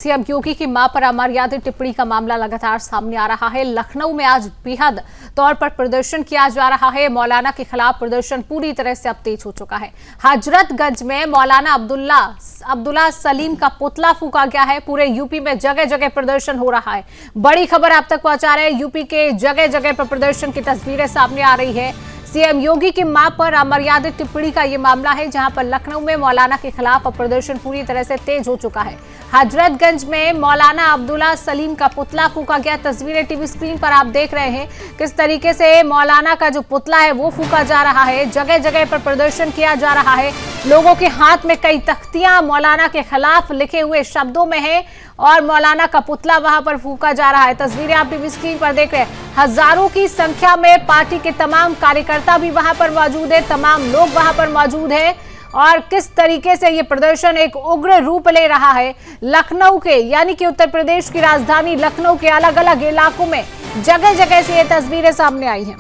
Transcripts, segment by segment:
CM योगी की मां पर अमर्यादित टिप्पणी का मामला लगातार सामने आ रहा है। लखनऊ में आज बेहद तौर पर प्रदर्शन किया जा रहा है। मौलाना के खिलाफ प्रदर्शन पूरी तरह से अब तेज हो चुका है। हजरतगंज में मौलाना अब्दुल्ला सलीम का पुतला फूका गया है। पूरे यूपी में जगह जगह प्रदर्शन हो रहा है। बड़ी खबर आप तक पहुंचा रहे हैं। यूपी के जगह जगह पर प्रदर्शन की तस्वीरें सामने आ रही है। सीएम योगी की मां पर अमर्यादित टिप्पणी का यह मामला है, जहां पर लखनऊ में मौलाना के खिलाफ प्रदर्शन पूरी तरह से तेज हो चुका है। हजरतगंज में मौलाना अब्दुल्ला सलीम का पुतला फूका गया। तस्वीरें टीवी स्क्रीन पर आप देख रहे हैं किस तरीके से मौलाना का जो पुतला है वो फूका जा रहा है। जगह जगह पर प्रदर्शन किया जा रहा है। लोगों के हाथ में कई तख्तियां मौलाना के खिलाफ लिखे हुए शब्दों में है और मौलाना का पुतला वहां पर फूका जा रहा है। तस्वीरें आप टीवी स्क्रीन पर देख रहे हैं। हजारों की संख्या में पार्टी के तमाम कार्यकर्ता भी वहां पर मौजूद है। तमाम लोग वहां पर मौजूद है और किस तरीके से ये प्रदर्शन एक उग्र रूप ले रहा है। लखनऊ के यानी कि उत्तर प्रदेश की राजधानी लखनऊ के अलग अलग इलाकों में जगह जगह से ये तस्वीरें सामने आई हैं।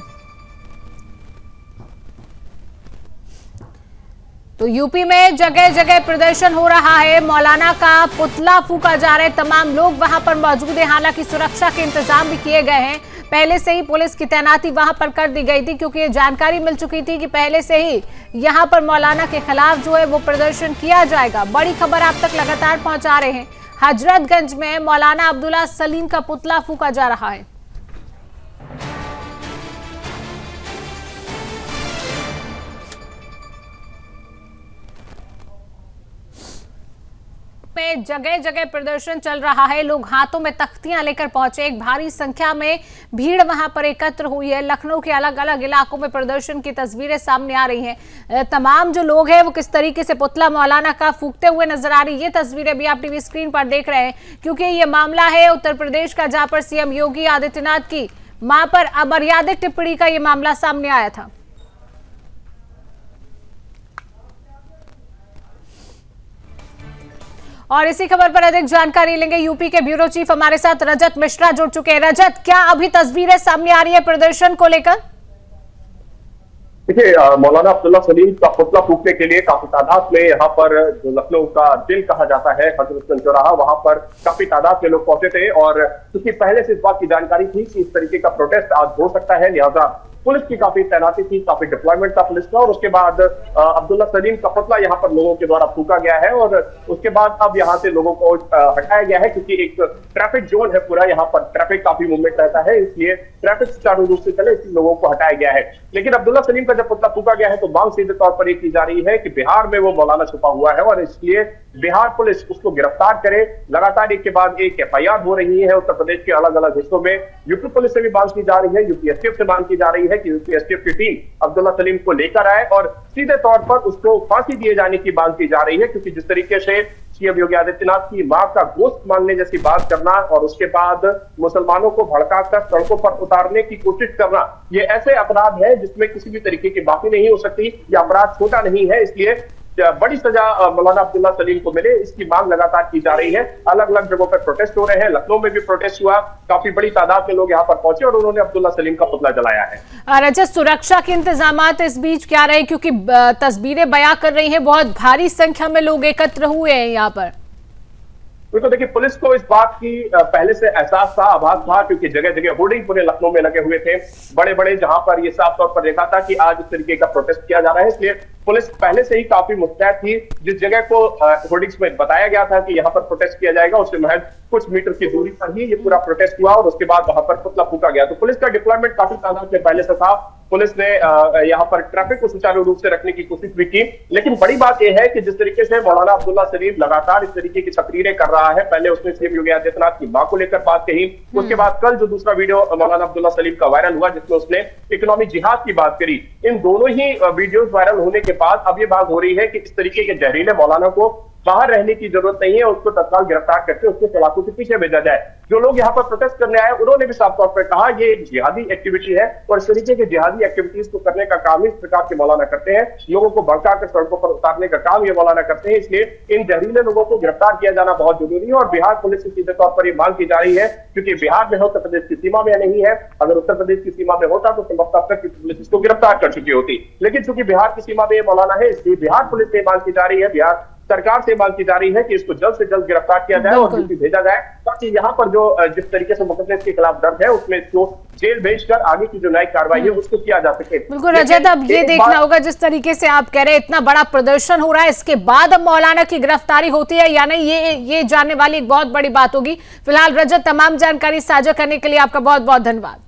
तो यूपी में जगह जगह प्रदर्शन हो रहा है। मौलाना का पुतला फूका जा रहा है। तमाम लोग वहां पर मौजूद हैं। हालांकि सुरक्षा के इंतजाम भी किए गए हैं। पहले से ही पुलिस की तैनाती वहां पर कर दी गई थी, क्योंकि ये जानकारी मिल चुकी थी कि पहले से ही यहां पर मौलाना के खिलाफ जो है वो प्रदर्शन किया जाएगा। बड़ी खबर आप तक लगातार पहुंचा रहे हैं। हजरतगंज में मौलाना अब्दुल्ला सलीम का पुतला फूका जा रहा है। में जगह जगह प्रदर्शन चल रहा है। लोग हाथों में तख्तियां लेकर पहुंचे। एक भारी संख्या में भीड़ वहां पर एकत्र हुई है। लखनऊ के अलग अलग इलाकों में प्रदर्शन की तस्वीरें सामने आ रही हैं। तमाम जो लोग हैं वो किस तरीके से पुतला मौलाना का फूकते हुए नजर आ रही है। ये तस्वीरें भी आप टीवी स्क्रीन पर देख रहे हैं, क्योंकि ये मामला है उत्तर प्रदेश का, जहां पर सीएम योगी आदित्यनाथ की मां पर अमर्यादित टिप्पणी का ये मामला सामने आया था। और इसी खबर पर अधिक जानकारी लेंगे। यूपी के ब्यूरो चीफ हमारे साथ रजत मिश्रा जुड़ चुके हैं। रजत, क्या अभी तस्वीरें सामने आ रही है प्रदर्शन को लेकर? देखिए, मौलाना अब्दुल्ला सलीम का पुतला फूकने के लिए काफी तादाद में यहाँ पर जो लखनऊ का दिल कहा जाता है हजरतगंज चौराहा, वहां पर काफी तादाद में लोग पहुंचे थे। और क्योंकि पहले से इस बात की जानकारी थी कि इस तरीके का प्रोटेस्ट आज हो सकता है, लिहाजा पुलिस की काफी तैनाती थी, काफी डिप्लॉयमेंट था पुलिस का। और उसके बाद अब्दुल्ला सलीम का पुतला यहाँ पर लोगों के द्वारा फूका गया है और उसके बाद अब यहाँ से लोगों को हटाया गया है, क्योंकि एक ट्रैफिक जोन है पूरा, यहाँ पर ट्रैफिक काफी मूवमेंट रहता है, इसलिए ट्रैफिक सुचारू रूप से चले इसलिए लोगों को हटाया गया है। लेकिन अब्दुल्ला सलीम का जब पुतला फूका गया है तो मांग सीधे तौर पर ये की जा रही है कि बिहार में वो मौलाना छुपा हुआ है और इसलिए बिहार पुलिस उसको गिरफ्तार करे। लगातार एक के बाद एक एफआईआर हो रही है उत्तर प्रदेश के अलग अलग हिस्सों में। यूपी पुलिस से भी मांग की जा रही है, यूपी एसटीएफ से मांग की जा रही है कि यूपी एसटीएफ की टीम अब्दुल्ला सलीम को लेकर आए और सीधे तौर पर उसको फांसी दिए जाने की मांग की जा रही है। क्योंकि जिस तरीके से सीएम योगी आदित्यनाथ की मां का गोश्त मांगने जैसी बात करना और उसके बाद मुसलमानों को भड़काकर सड़कों पर उतारने की कोशिश करना, ये ऐसे अपराध है जिसमें किसी भी तरीके की माफी नहीं हो सकती। यह अपराध छोटा नहीं है, इसलिए बड़ी सजा मौलाना अब्दुल्ला सलीम को मिले, इसकी मांग लगातार की जा रही है। अलग अलग जगहों पर प्रोटेस्ट हो रहे हैं। लखनऊ में भी प्रोटेस्ट हुआ, काफी बड़ी तादाद में लोग यहाँ पर पहुंचे और उन्होंने अब्दुल्ला सलीम का पुतला जलाया है। रजत, सुरक्षा के इंतजामात इस बीच क्या रहे, क्योंकि तस्वीरें बयां कर रही हैं बहुत भारी संख्या में लोग एकत्र हुए हैं यहाँ पर? तो देखिए, पुलिस को इस बात की पहले से एहसास था, आभास था, क्योंकि जगह जगह होर्डिंग पूरे लखनऊ में लगे हुए थे बड़े बड़े, जहां पर ये साफ तौर पर देखा था कि आज इस तरीके का प्रोटेस्ट किया जा रहा है। इसलिए पुलिस पहले से ही काफी मुस्तैद थी। जिस जगह को होर्डिंग्स में बताया गया था कि यहाँ पर प्रोटेस्ट किया जाएगा, उससे महज कुछ मीटर की दूरी पर ही ये पूरा प्रोटेस्ट हुआ और उसके बाद वहां पर पुतला फूका गया। तो पुलिस का डिप्लॉयमेंट काफी तादाद में पहले से था। पुलिस ने यहाँ पर ट्रैफिक को सुचारू रूप से रखने की कोशिश भी की। लेकिन बड़ी बात यह है कि जिस तरीके से मौलाना अब्दुल्ला सलीम लगातार इस तरीके की तकरीरें कर रहा है, पहले उसने सीएम योगी आदित्यनाथ की मां को लेकर बात कही, उसके बाद कल जो दूसरा वीडियो मौलाना अब्दुल्ला सलीम का वायरल हुआ जिसमें उसने इकोनॉमी जिहाद की बात करी, इन दोनों ही वीडियोस वायरल होने के बाद अब ये बात हो रही है कि इस तरीके के जहरीले मौलाना को बाहर रहने की जरूरत नहीं है, उसको तत्काल गिरफ्तार करके उसके सलाखों के पीछे भेजा जाए। जो लोग यहाँ पर प्रोटेस्ट करने आए उन्होंने भी साफ तौर पर कहा ये एक जिहादी एक्टिविटी है और इस तरीके के जिहादी एक्टिविटीज को करने का काम इस प्रकार के मौलाना करते हैं। लोगों को भड़काकर सड़कों पर उतारने का काम ये मौलाना करते हैं, इसलिए इन जहरीले लोगों को गिरफ्तार किया जाना बहुत जरूरी है। और बिहार पुलिस से सीधे तौर पर ये मांग की जा रही है, क्योंकि बिहार में उत्तर प्रदेश की सीमा में नहीं है। अगर उत्तर प्रदेश की सीमा में होता तो संभवतः अब तक पुलिस इसको गिरफ्तार कर चुकी होती, लेकिन चूंकि बिहार की सीमा में ये मौलाना है, इसलिए बिहार पुलिस से मांग की जा रही है, बिहार सरकार से मांग की जा रही है कि इसको जल्द से जल्द गिरफ्तार किया जाए और ड्यूटी भेजा जाए, ताकि यहाँ पर जो जिस तरीके से मुकदमे इसके खिलाफ दर्ज है उसमें इसको जेल भेजकर आगे की जो न्यायिक कार्रवाई है उसको किया जा सके। बिल्कुल रजत, अब ये देखना होगा जिस तरीके से आप कह रहे हैं इतना बड़ा प्रदर्शन हो रहा है, इसके बाद अब मौलाना की गिरफ्तारी होती है या नहीं, ये जानने वाली एक बहुत बड़ी बात होगी। फिलहाल रजत, तमाम जानकारी साझा करने के लिए आपका बहुत बहुत धन्यवाद।